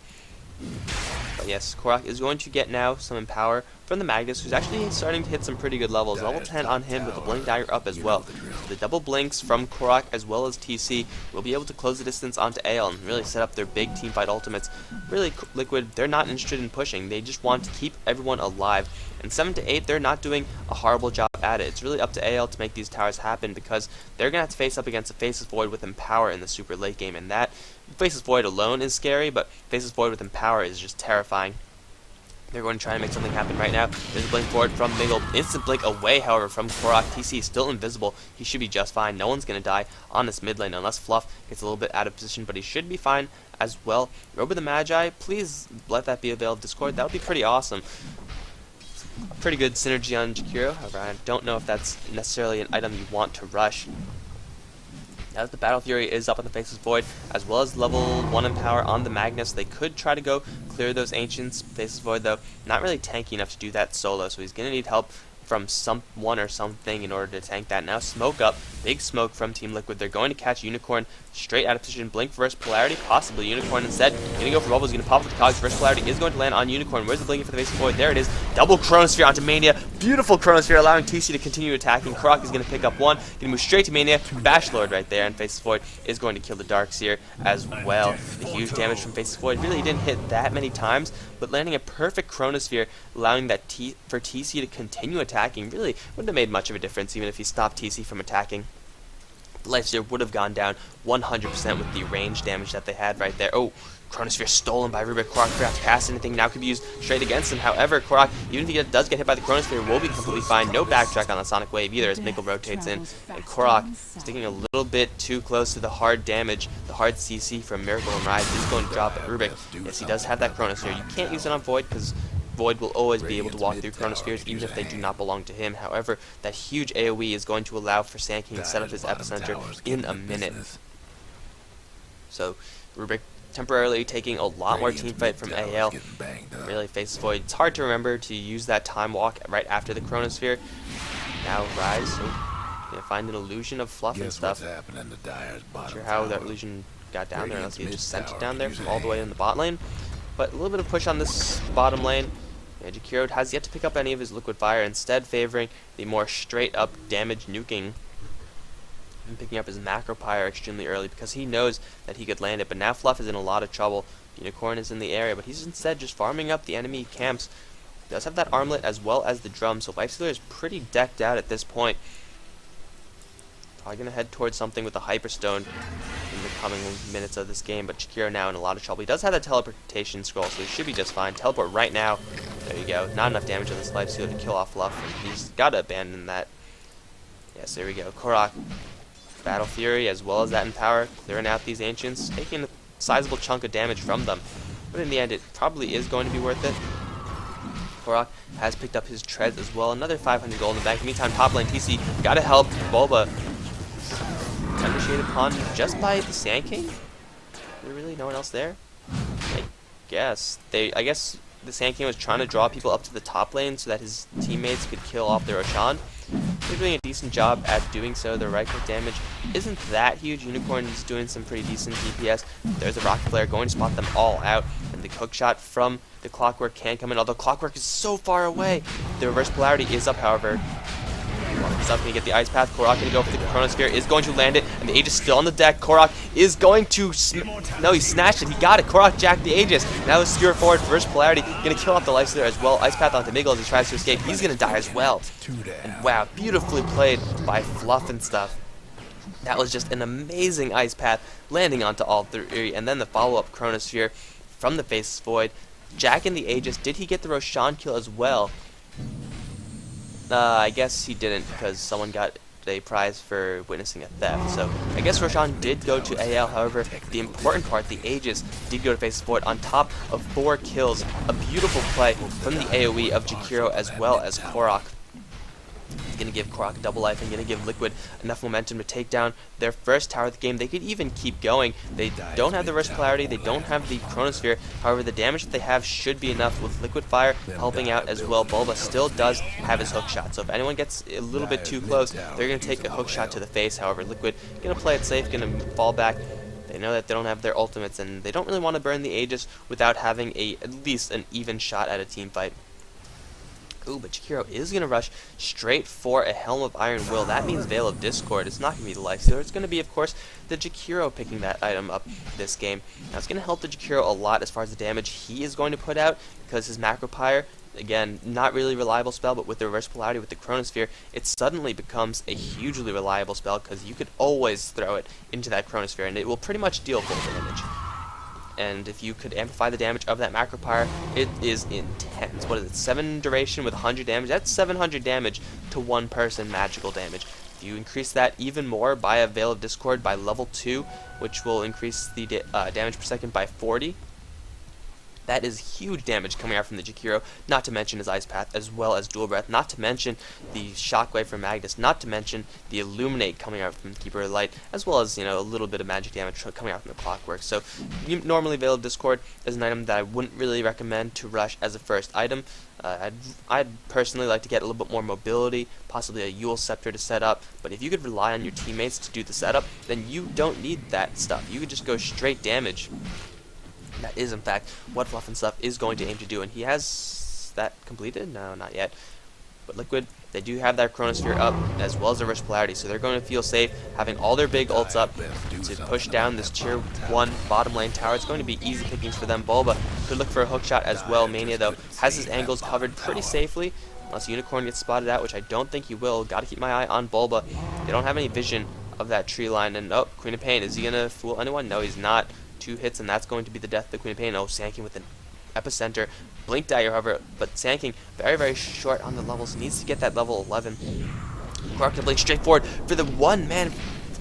But yes, Korok is going to get now some Empower from the Magnus, who's actually starting to hit some pretty good levels. Level 10 on him with the Blink Dagger up as well. So the double blinks from Korok as well as TC will be able to close the distance onto AL and really set up their big teamfight ultimates. Really, Liquid, they're not interested in pushing. They just want to keep everyone alive. And 7 to 8, they're not doing a horrible job at it. It's really up to AL to make these towers happen because they're going to have to face up against a Faceless Void with Empower in the super late game. And that, Faceless Void alone is scary, but Faceless Void with Empower is just terrifying. They're going to try and make something happen right now. There's a blink forward from Mingle. Instant blink away, however, from Korok. TC is still invisible. He should be just fine. No one's going to die on this mid lane unless Fluff gets a little bit out of position, but he should be fine as well. Robe of the Magi, please let that be a Veil of Discord. That would be pretty awesome. Pretty good synergy on Jakiro. However, I don't know if that's necessarily an item you want to rush. Now that the Battle Fury is up on the Faceless Void, as well as level 1 Empower on the Magnus, they could try to go clear those Ancients. Faceless Void, though, not really tanky enough to do that solo, so he's going to need help from someone or something in order to tank that. Now Smoke up, big smoke from Team Liquid. They're going to catch Unicorn straight out of position. Blink versus Polarity, possibly Unicorn instead. Gonna go for Bubbles, gonna pop with the Cogs. Versus Polarity is going to land on Unicorn. Where's the blinking for the Faceless Void? There it is. Double Chronosphere onto Mania. Beautiful Chronosphere, allowing TC to continue attacking. Korok is gonna pick up one, gonna move straight to Mania. Bash Lord right there, and Faceless Void is going to kill the Darkseer as well. The huge damage from Faceless Void really didn't hit that many times, but landing a perfect Chronosphere, allowing that for TC to continue attacking, really wouldn't have made much of a difference even if he stopped TC from attacking. The Lifesteal would have gone down 100% with the range damage that they had right there. Oh, Chronosphere stolen by Rubik. Korok forgot to cast anything, now could be used straight against him. However, Korok, even if he does get hit by the Chronosphere, will be completely fine. No backtrack on the Sonic Wave either as Mikkel rotates in. And Korok, sticking a little bit too close to the hard damage, the hard CC from Miracle and Rise is going to drop at Rubik. Yes, he does have that Chronosphere. You can't use it on Void because Void will always be able to walk through Chronospheres even if they do not belong to him. However, that huge AoE is going to allow for Sand King to set up his epicenter in a minute. So, Rubik temporarily taking a lot more teamfight from AL. Really Faceless Void. It's hard to remember to use that time walk right after the Chronosphere. Now Rise, gonna find an illusion of Fluff and stuff. Not sure how that illusion got down there unless he just sent it down there from all the way in the bot lane. But a little bit of push on this bottom lane. Jakiro has yet to pick up any of his Liquid Fire, instead favoring the more straight up damage nuking and picking up his Macro Pyre extremely early because he knows that he could land it. But now Fluff is in a lot of trouble. Unicorn is in the area, but he's instead just farming up the enemy camps. He does have that armlet as well as the drum, so Lifestealer is pretty decked out at this point. Probably going to head towards something with the Hyperstone in the coming minutes of this game, but Jakiro now in a lot of trouble. He does have that teleportation scroll, so he should be just fine. Teleport right now. There you go. Not enough damage on this Lifestealer to kill off Fluff. He's got to abandon that. Yes, there we go. Korok, Battle Fury, as well as that Empower, clearing out these Ancients, taking a sizable chunk of damage from them. But in the end, it probably is going to be worth it. Korok has picked up his treads as well. Another 500 gold in the bank. Meantime, top lane TC got to help Bulba. Initiated upon just by the Sand King? Is there really no one else there? I guess the Sand King was trying to draw people up to the top lane so that his teammates could kill off their Roshan. They're doing a decent job at doing so. Their right click damage isn't that huge. Unicorn is doing some pretty decent DPS. There's a Rocket Flare going to spot them all out, and the hook shot from the Clockwork can come in, although Clockwork is so far away. The Reverse Polarity is up, however. Stuff going to get the Ice Path. Korok going to go for the Chronosphere, is going to land it, and the Aegis still on the deck. Korok is going to no, he snatched it. He got it. Korok jacked the Aegis. Now let's skewer forward. First Polarity going to kill off the Lifestealer as well. Ice Path onto Miguel as he tries to escape. He's going to die as well. And wow, beautifully played by Fluff and stuff. That was just an amazing Ice Path landing onto all three, and then the follow-up Chronosphere from the Faceless Void. Jacking the Aegis. Did he get the Roshan kill as well? I guess he didn't because someone got a prize for witnessing a theft. So I guess Roshan did go to AL. However, the important part, the Aegis, did go to Faceless Void on top of 4 kills. A beautiful play from the AoE of Jakiro as well as Korok. It's going to give Korok double life and going to give Liquid enough momentum to take down their first tower of the game. They could even keep going. They don't have the Reverse Polarity, they don't have the Chronosphere. However, the damage that they have should be enough with Liquid Fire helping out as well. Bulba still does have his hook shot, so if anyone gets a little bit too close, they're going to take a hook shot to the face. However, Liquid going to play it safe, going to fall back. They They know that they don't have their ultimates, and they don't really want to burn the Aegis without having at least an even shot at a team fight. Ooh, but Jakiro is going to rush straight for a Helm of Iron Will. That means Veil of Discord. It's not going to be the Lifestealer. It's going to be, of course, the Jakiro picking that item up this game. Now, it's going to help the Jakiro a lot as far as the damage he is going to put out, because his Macro Pyre, again, not really reliable spell, but with the reverse polarity with the Chronosphere, it suddenly becomes a hugely reliable spell, because you could always throw it into that Chronosphere, and it will pretty much deal full damage. And if you could amplify the damage of that Macro Pyre, it is intense. What is it, 7 duration with 100 damage? That's 700 damage to one person magical damage. If you increase that even more by a Veil of Discord by level 2, which will increase the damage per second by 40, that is huge damage coming out from the Jakiro, not to mention his Ice Path, as well as Dual Breath, not to mention the Shockwave from Magnus, not to mention the Illuminate coming out from Keeper of Light, as well as, a little bit of magic damage coming out from the Clockwork. So, normally Veil of Discord is an item that I wouldn't really recommend to rush as a first item. I'd personally like to get a little bit more mobility, possibly a Eul Scepter to set up, but if you could rely on your teammates to do the setup, then you don't need that stuff. You could just go straight damage. That is, in fact, what Fluff and Stuff is going to aim to do, and he has that completed? No, not yet. But Liquid, they do have that Chronosphere up, as well as the Reverse Polarity, so they're going to feel safe having all their big ults up to push down this Tier 1 bottom lane tower. It's going to be easy pickings for them. Bulba could look for a hook shot as well. Mania, though, has his angles covered pretty safely, unless Unicorn gets spotted out, which I don't think he will. Got to keep my eye on Bulba. They don't have any vision of that tree line, and oh, Queen of Pain, is he going to fool anyone? No, he's not. 2 hits, and that's going to be the death of the Queen of Pain. Oh, Sand King with an Epicenter. Blink Dagger, however, but Sand King very, very short on the levels. Needs to get that level 11. Korok to blink straight forward for the one-man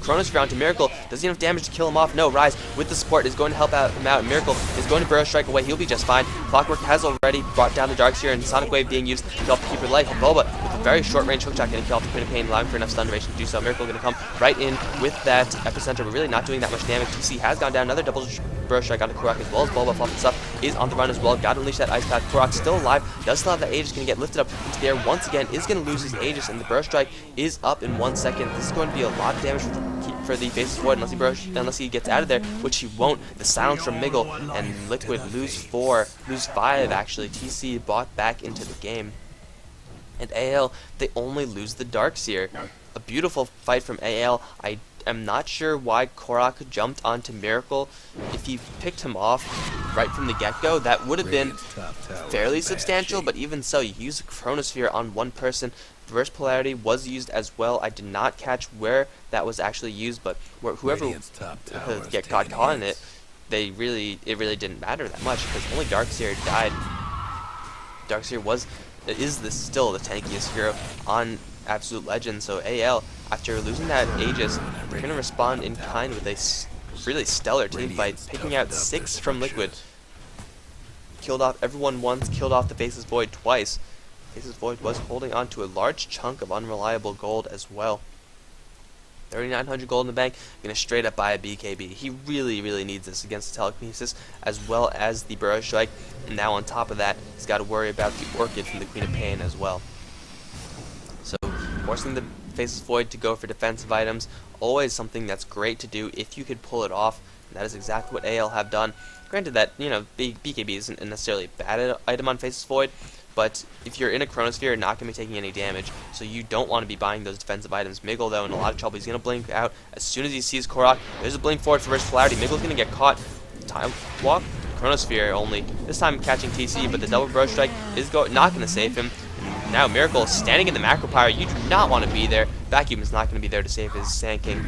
Chronosphere onto Miracle. Does he have enough damage to kill him off? No, Rise with the support is going to help him out. Miracle is going to Burrow Strike away. He'll be just fine. Clockwork has already brought down the Darkseer, and Sonic Wave being used to help keep her light. Bulba with a very short range hook shot getting killed off the Queen of Pain, allowing for enough stun duration to do so. Miracle going to come right in with that Epicenter, but really not doing that much damage. TC has gone down. Another double Burrow Strike onto Korok, as well as Bulba. Fluff and Stuff is on the run as well. Got to unleash that Ice Path. Korok still alive. Does still have that Aegis. Going to get lifted up into the air once again. Is going to lose his Aegis, and the Burrow Strike is up in 1 second. This is going to be a lot of damage for the Faceless Void unless he gets out of there, which he won't. The silence from Miggle, and Liquid lose 5 actually. TC bought back into the game. And AL, they only lose the Darkseer. A beautiful fight from AL. I am not sure why Korok jumped onto Miracle. If he picked him off right from the get-go, that would have been fairly substantial, but even so, you use a Chronosphere on one person. Reverse Polarity was used as well. I did not catch where that was actually used, but whoever got caught in it, it really didn't matter that much, because only Darkseer died. Darkseer is still the tankiest hero on Absolute Legend, so AL, after losing that Aegis, they're going to respond in kind with a really stellar team fight, picking out 6 from Liquid. Killed off everyone once, killed off the Faceless Void twice. Faceless Void was holding on to a large chunk of unreliable gold as well. 3,900 gold in the bank, going to straight up buy a BKB. He really, really needs this against the Telekinesis, as well as the Burrow Strike, and now on top of that, he's got to worry about the Orchid from the Queen of Pain as well. So, forcing the Faceless Void to go for defensive items, always something that's great to do if you could pull it off, and that is exactly what AL have done. Granted that, BKB isn't necessarily a bad item on Faceless Void, but if you're in a Chronosphere, you're not going to be taking any damage, so you don't want to be buying those defensive items. Miggle, though, in a lot of trouble. He's going to blink out as soon as he sees Korok. There's a blink forward for Reverse Polarity. Miggle's going to get caught. Time walk, Chronosphere only. This time catching TC, but the double Burrow Strike is not going to save him. And now Miracle is standing in the Macro Pyre. You do not want to be there. Vacuum is not going to be there to save his Sand King.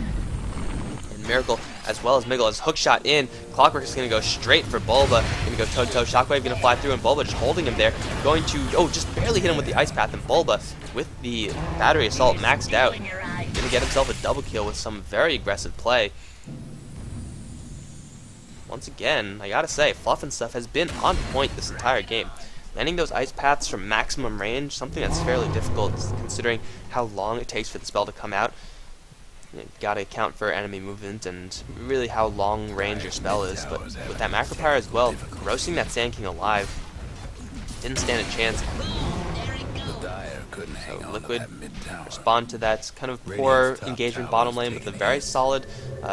Miracle, as well as Miggle, as hook shot in. Clockwork is going to go straight for Bulba. Going to go toe-to-toe. Shockwave going to fly through, and Bulba just holding him there. Going to, just barely hit him with the Ice Path, and Bulba, with the Battery Assault maxed out, going to get himself a double kill with some very aggressive play. Once again, I gotta say, Fluff and Stuff has been on point this entire game. Landing those Ice Paths from maximum range, something that's fairly difficult considering how long it takes for the spell to come out. You gotta account for enemy movement and really how long range your spell is, but with that Macro Pyre as well, roasting that Sand King alive, didn't stand a chance. So Liquid respond to that kind of poor engagement bottom lane with a very solid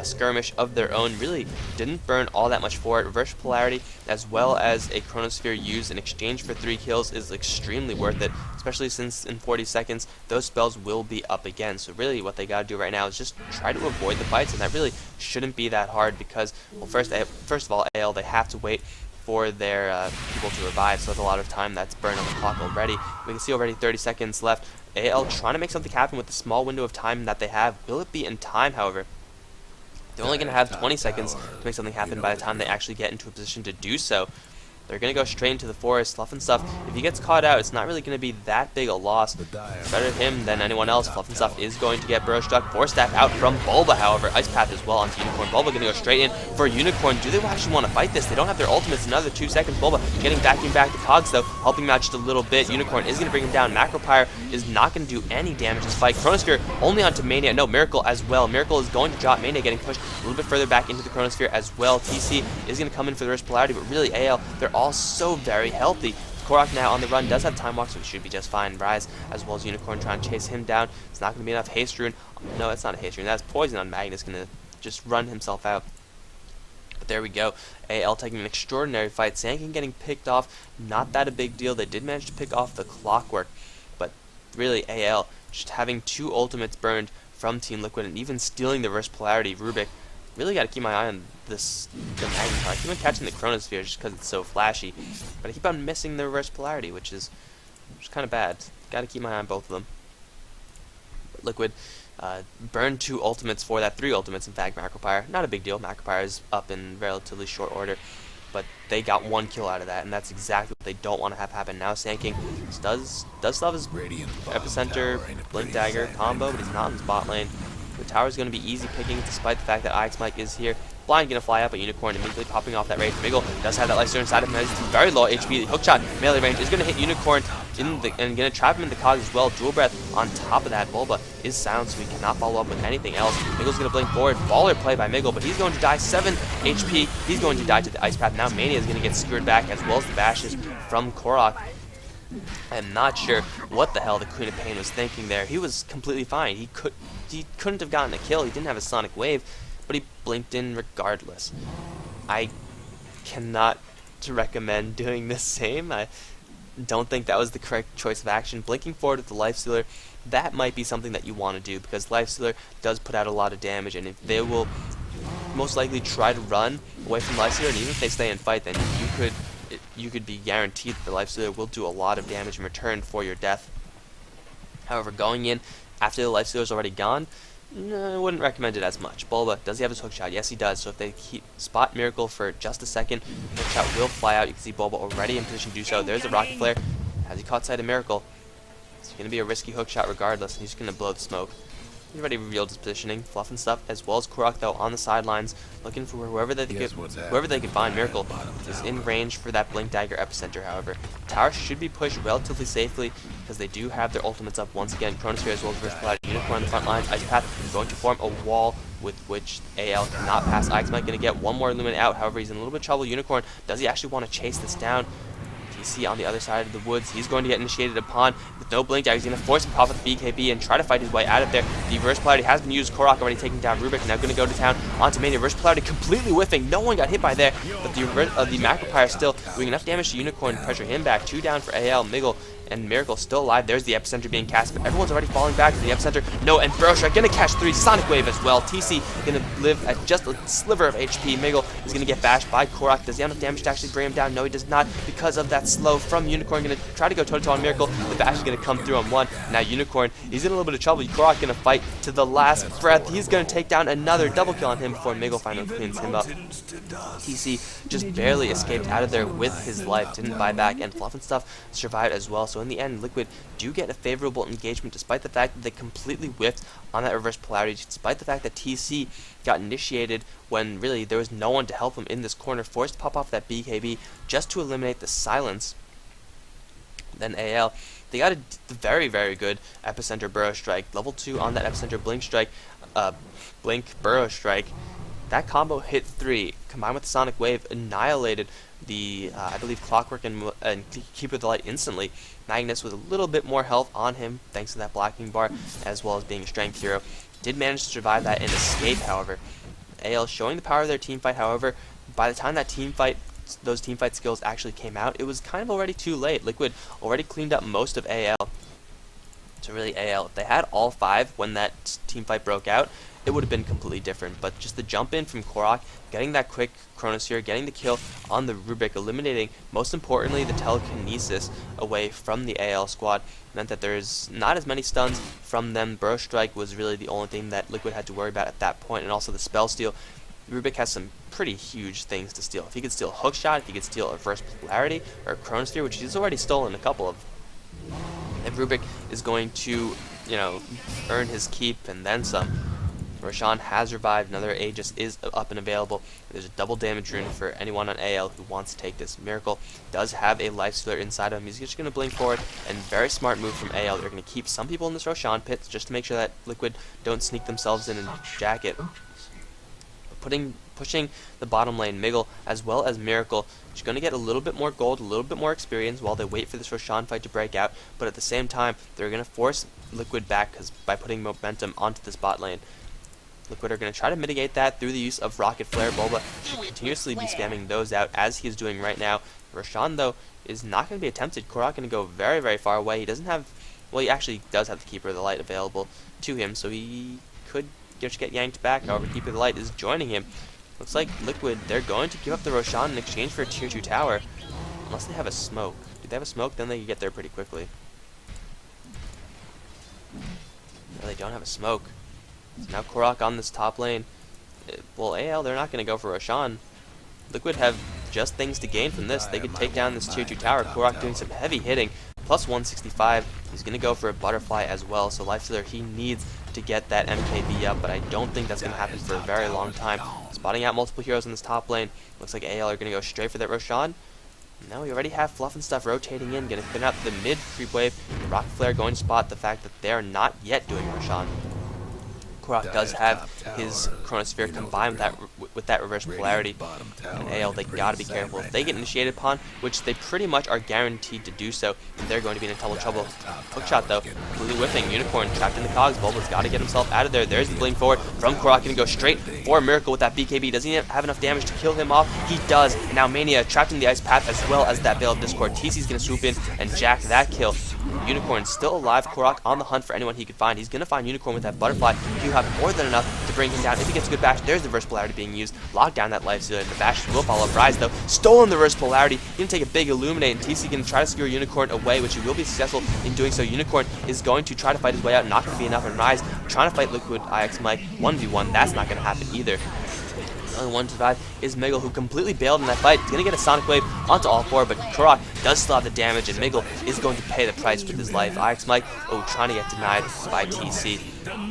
skirmish of their own. Really didn't burn all that much for it. Reverse Polarity as well as a Chronosphere used in exchange for 3 kills is extremely worth it, especially since in 40 seconds those spells will be up again. So really what they gotta do right now is just try to avoid the fights, and that really shouldn't be that hard because, well, first of all, AL, they have to wait for their people to revive, so that's a lot of time that's burned on the clock already. We can see already 30 seconds left. AL trying to make something happen with the small window of time that they have. Will it be in time, however? They're only going to have 20 seconds to make something happen by the time they actually get into a position to do so. They're going to go straight into the forest. Fluff and Stuff, if he gets caught out, it's not really going to be that big a loss. It's better him than anyone else. Fluff and Stuff is going to get Burrow struck. Force Staff out from Bulba, however. Ice Path as well onto Unicorn. Bulba going to go straight in for Unicorn. Do they actually want to fight this? They don't have their ultimates. Another 2 seconds. Bulba getting vacuumed back to Cogs, though, helping him out just a little bit. Unicorn is going to bring him down. Macropyre is not going to do any damage this fight. Chronosphere only onto Mania. No, Miracle as well. Miracle is going to drop. Mania getting pushed a little bit further back into the Chronosphere as well. TC is going to come in for the Reverse Polarity, but really AL, they're all so very healthy. Korok now on the run does have Time Walk, so he should be just fine. Rise as well as Unicorn trying to chase him down. It's not going to be enough. Haste Rune. No, it's not a Haste Rune. That's Poison on Magnus. Going to just run himself out. But there we go. AL taking an extraordinary fight. Sankin getting picked off. Not that a big deal. They did manage to pick off the Clockwork. But really, AL just having 2 ultimates burned from Team Liquid and even stealing the Reverse Polarity. Rubik. Really got to keep my eye on the Magnetar. I keep on catching the Chronosphere just because it's so flashy, but I keep on missing the Reverse Polarity, which is kind of bad. Got to keep my eye on both of them. But Liquid burned 2 ultimates for that, 3 ultimates in fact. Macropyre, not a big deal. Macropyre is up in relatively short order, but they got 1 kill out of that, and that's exactly what they don't want to have happen. Now Sand does still have his Epicenter Blink Dagger combo, but he's not in the bot lane. The tower's going to be easy picking despite the fact that IX Mike is here. Blind going to fly up, but Unicorn immediately popping off that rage. Miggle does have that Lifesteal inside of him. He's very low HP. Hookshot melee range is going to hit Unicorn and going to trap him in the Cogs as well. Dual Breath on top of that. Bulba is sound, so he cannot follow up with anything else. Miggle's going to blink forward. Baller play by Miggle, but he's going to die 7 HP. He's going to die to the Ice Path. Now Mania is going to get skewered back as well as the bashes from Korok. I'm not sure what the hell the Queen of Pain was thinking there. He was completely fine. He couldn't have gotten a kill. He didn't have a Sonic Wave, but he blinked in regardless. I cannot recommend doing the same. I don't think that was the correct choice of action. Blinking forward with the Lifestealer, that might be something that you want to do because Lifestealer does put out a lot of damage, and if they will most likely try to run away from Lifestealer, and even if they stay and fight, then you could be guaranteed that the Lifestealer will do a lot of damage in return for your death. However, going in after the Lifestealer is already gone, no, I wouldn't recommend it as much. Bulba, does he have his hookshot? Yes, he does. So if they spot Miracle for just a second, hookshot will fly out. You can see Bulba already in position to do so. There's a Rocket Flare. Has he caught sight of Miracle? It's going to be a risky hookshot regardless, and he's going to blow the smoke. He's already revealed his positioning. Fluff and Stuff, as well as Korok, though, on the sidelines, looking for whoever they could find. Miracle is in range for that Blink Dagger Epicenter, however. Tower should be pushed relatively safely because they do have their ultimates up once again. Chronosphere as well as Reverse Polarity. Unicorn on the front lines. Ice Path is going to form a wall with which AL cannot pass. Ix Mike going to get 1 more Lumen out. However, he's in a little bit of trouble. Unicorn, does he actually want to chase this down? TC on the other side of the woods. He's going to get initiated upon with no blink dagger. He's going to force him off with the BKB and try to fight his way out of there. The Reverse Polarity has been used. Korok already taking down Rubik. Now going to go to town onto Mania. Reverse Polarity completely whiffing. No one got hit by there, but the Macropyre still doing enough damage to Unicorn to pressure him back. 2 down for AL. Miggle and Miracle still alive. There's the Epicenter being cast, but everyone's already falling back to the Epicenter. No, and Burrow Strike gonna catch 3. Sonic Wave as well. TC gonna live at just a sliver of HP. Miggle is gonna get bashed by Korok. Does he have enough damage to actually bring him down? No, he does not because of that slow from Unicorn. Gonna try to go toe-to-toe on Miracle. The bash is gonna come through on 1. Now Unicorn, he's in a little bit of trouble. Korok gonna fight to the last breath. He's gonna take down another double kill on him before Miggle finally cleans him up. TC just barely escaped out of there with his life. Didn't buy back, and Fluff and Stuff survived as well. So in the end, Liquid do get a favorable engagement despite the fact that they completely whiffed on that Reverse Polarity, despite the fact that TC got initiated when really there was no one to help him in this corner, forced to pop off that BKB just to eliminate the silence. Then AL, they got a very, very good Epicenter Burrow Strike. Level 2 on that Epicenter Blink Strike, Blink Burrow Strike. That combo hit 3, combined with the Sonic Wave, annihilated the, I believe, Clockwork and Keeper of the Light instantly. Magnus with a little bit more health on him, thanks to that blocking bar, as well as being a strength hero. Did manage to survive that and escape, however. AL showing the power of their team fight, however, by the time that those team fight skills actually came out, it was kind of already too late. Liquid already cleaned up most of AL. So really AL, if they had all 5 when that team fight broke out, it would have been completely different. But just the jump in from Korok, getting that quick Chronosphere, getting the kill on the Rubik, eliminating, most importantly, the telekinesis away from the AL squad, meant that there's not as many stuns from them. Burst Strike was really the only thing that Liquid had to worry about at that point, and also the Spell Steal. Rubik has some pretty huge things to steal. If he could steal Hookshot, if he could steal a Reverse Polarity, or a Chronosphere, which he's already stolen a couple of, and Rubik is going to, earn his keep and then some. Roshan has revived, another Aegis is up and available. There's a double damage rune for anyone on AL who wants to take this. Miracle does have a life stealer inside of him. He's just going to blink forward, and very smart move from AL. They're going to keep some people in this Roshan pit just to make sure that Liquid don't sneak themselves in and jack it. Pushing the bottom lane, Miggle as well as Miracle, is going to get a little bit more gold, a little bit more experience while they wait for this Roshan fight to break out, but at the same time, they're going to force Liquid back by putting momentum onto this bot lane. Liquid are going to try to mitigate that through the use of Rocket Flare. Bulba should continuously be spamming those out as he is doing right now. Roshan, though, is not going to be attempted. Korok going to go very, very far away. He doesn't have, well, he actually does have the Keeper of the Light available to him, so he could just get yanked back. However, Keeper of the Light is joining him. Looks like Liquid, they're going to give up the Roshan in exchange for a tier 2 tower. Unless they have a smoke. If they have a smoke, then they can get there pretty quickly. No, they don't have a smoke. So now Korok on this top lane. Well, AL, they're not going to go for Roshan. Liquid have just things to gain from this. They could take down this tier 2 tower. Korok doing some heavy hitting. Plus 165. He's going to go for a butterfly as well. So Lifestealer, he needs to get that MKB up, but I don't think that's going to happen for a very long time. Spotting out multiple heroes in this top lane. Looks like AL are going to go straight for that Roshan. Now we already have Fluff and stuff rotating in, going to spin out the mid creep wave. And Rocket Flare going to spot the fact that they're not yet doing Roshan. Korok does have his Chronosphere combined with that Reverse Polarity, and AL, they gotta be careful. If they get initiated upon, which they pretty much are guaranteed to do so, they're going to be in trouble. Hookshot, though, completely whiffing. Unicorn trapped in the cogs. Bulba's gotta get himself out of there. There's the blink forward from Korok, gonna go straight for Miracle with that BKB. Does he have enough damage to kill him off? He does, and now Mania trapped in the Ice Path as well as that Veil of Discord. TC's gonna swoop in and jack that kill. Unicorn still alive. Korok on the hunt for anyone he could find. He's gonna find Unicorn with that butterfly. He'll have more than enough to bring him down. If he gets a good bash, there's the Reverse Polarity being used. Lock down that life stealer. The bash will follow up. Rise, though, stolen the Reverse Polarity. He's gonna take a big Illuminate, and TC gonna try to secure Unicorn away, which he will be successful in doing so. Unicorn is going to try to fight his way out, not gonna be enough, and Rise trying to fight Liquid IX Mike 1v1. That's not gonna happen either. The only one to survive is Miggle, who completely bailed in that fight. He's going to get a Sonic Wave onto all 4, but Korok does still have the damage, and Miggle is going to pay the price with his life. IX Mike, trying to get denied by TC.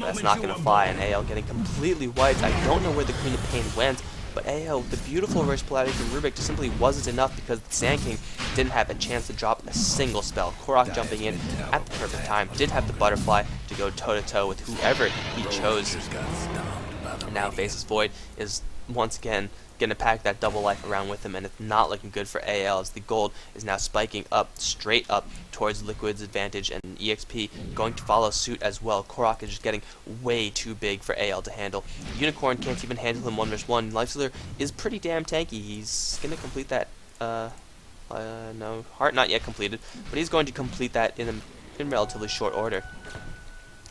That's not going to fly, and AL getting completely wiped. I don't know where the Queen of Pain went, but AL, the beautiful Reverse Polarity from Rubik just simply wasn't enough because the Sand King didn't have a chance to drop a single spell. Korok jumping in at the perfect time, did have the Butterfly to go toe-to-toe with whoever he chose. And now Faceless Void is once again going to pack that double life around with him, and it's not looking good for AL as the gold is now spiking up, straight up towards Liquid's advantage, and EXP going to follow suit as well. Korok is just getting way too big for AL to handle. Unicorn can't even handle him 1v1. Lifestealer is pretty damn tanky. He's going to complete that, no, heart not yet completed, but he's going to complete that in relatively short order.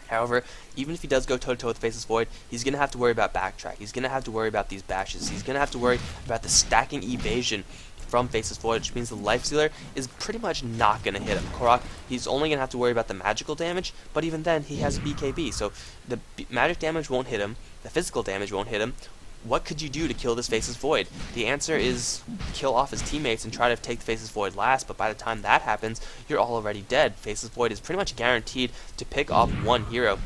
However, even if he does go toe-to-toe with Faceless Void, he's going to have to worry about backtrack. He's going to have to worry about these bashes. He's going to have to worry about the stacking evasion from Faceless Void, which means the Life Stealer is pretty much not going to hit him. Korok, he's only going to have to worry about the magical damage, but even then, he has BKB, so the magic damage won't hit him, the physical damage won't hit him. What could you do to kill this Faceless Void? The answer is kill off his teammates and try to take the Faceless Void last, but by the time that happens, you're already dead. Faceless Void is pretty much guaranteed to pick off one hero,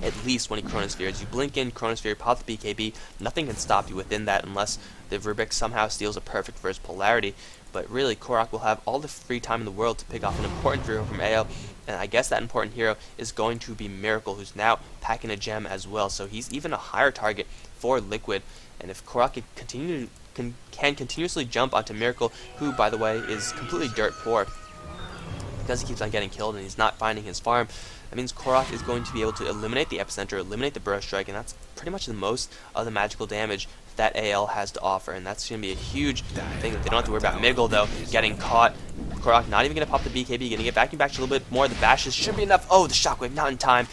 at least when he Chronospheres. You blink in, Chronosphere, pop the BKB, nothing can stop you within that unless the Rubik somehow steals a perfect Reverse Polarity. But really, Korok will have all the free time in the world to pick off an important hero from AL. And I guess that important hero is going to be Miracle, who's now packing a gem as well. So he's even a higher target for Liquid. And if Korok can continuously jump onto Miracle, who, by the way, is completely dirt poor, because he keeps on getting killed and he's not finding his farm, that means Korok is going to be able to eliminate the Epicenter, eliminate the Burrow Strike, and that's pretty much the most of the magical damage that AL has to offer, and that's going to be a huge thing that they don't have to worry about. Miggle, though, getting caught. Korok not even going to pop the BKB, going to get vacuum back a little bit more. The bashes should be enough. Oh, the Shockwave, not in time.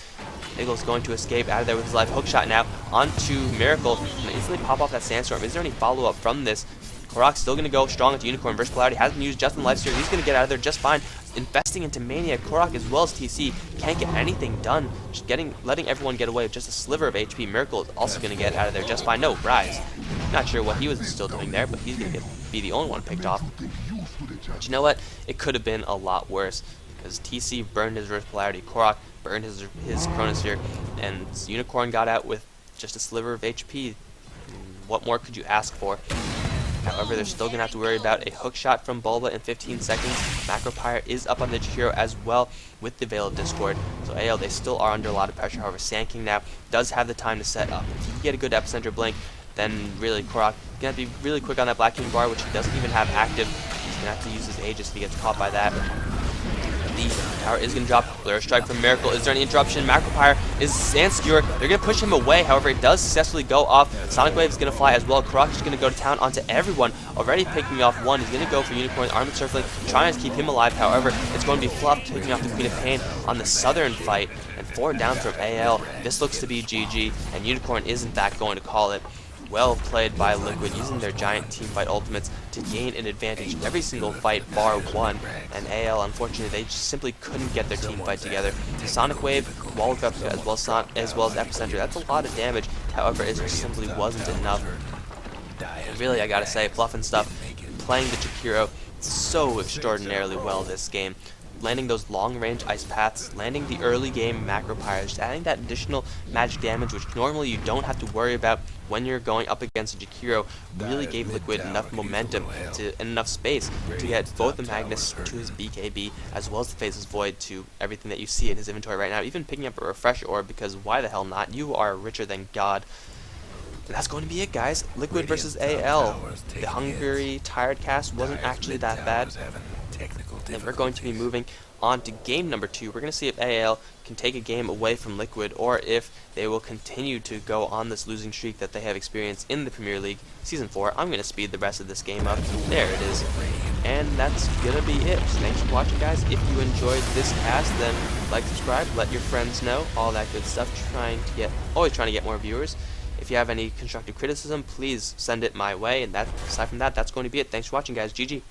Miggle's going to escape out of there with his life. Hookshot now onto Miracle. Going to instantly pop off that Sandstorm. Is there any follow-up from this? Korok's still going to go strong into Unicorn. Burst Polarity hasn't used just in Lifesteal. He's going to get out of there just fine. Investing into Mania, Korok as well as TC can't get anything done. Just letting everyone get away with just a sliver of HP. Miracle is also going to get out of there just fine. No, Rise. Not sure what he was still doing there, but he's going to be the only one picked off. But you know what? It could have been a lot worse, because TC burned his Burst Polarity, Korok burned his Chronosphere, and Unicorn got out with just a sliver of HP. What more could you ask for? However, they're still going to have to worry about a hook shot from Bulba in 15 seconds. Macro Pyre is up on the Jakiro as well with the Veil of Discord. So AL, they still are under a lot of pressure. However, Sand King now does have the time to set up. If he can get a good Epicenter blink, then really Korok going to be really quick on that Black King bar, which he doesn't even have active. He's going to have to use his Aegis if he gets caught by that. The tower is going to drop. Blur Strike from Miracle. Is there any interruption? Macro Pyre is Sand Skewer. They're going to push him away. However, it does successfully go off. Sonic Wave is going to fly as well. Korok is going to go to town onto everyone. Already picking off one. He's going to go for Unicorn. Armored Surfling trying to keep him alive. However, it's going to be Fluff taking off the Queen of Pain on the southern fight. And 4 down from AL. This looks to be GG. And Unicorn is in fact going to call it. Well played by Liquid, using their giant teamfight ultimates to gain an advantage in every single fight bar one. And AL, unfortunately, they just simply couldn't get their teamfight together. Sonic Wave, Wall of Replica, as well as Epicenter, that's a lot of damage. However, it just simply wasn't enough. And really, I gotta say, Fluff and stuff, playing the Jakiro so extraordinarily well this game. Landing those long-range ice paths, landing the early game macro pyre, just adding that additional magic damage, which normally you don't have to worry about when you're going up against a Jakiro, really gave Liquid enough momentum and enough space to get both the Magnus to his BKB, as well as the Phaseless Void to everything that you see in his inventory right now, even picking up a Refresh Orb, because why the hell not? You are richer than God. And that's going to be it, guys. Liquid versus AL. The hungry, tired cast wasn't actually that bad. And we're going to be moving on to game number 2. We're going to see if AL can take a game away from Liquid, or if they will continue to go on this losing streak that they have experienced in the Premier League Season 4. I'm going to speed the rest of this game up. There it is. And that's going to be it. So thanks for watching, guys. If you enjoyed this cast, then like, subscribe, let your friends know, all that good stuff. Always trying to get more viewers. If you have any constructive criticism, please send it my way. And aside from that, that's going to be it. Thanks for watching, guys. GG.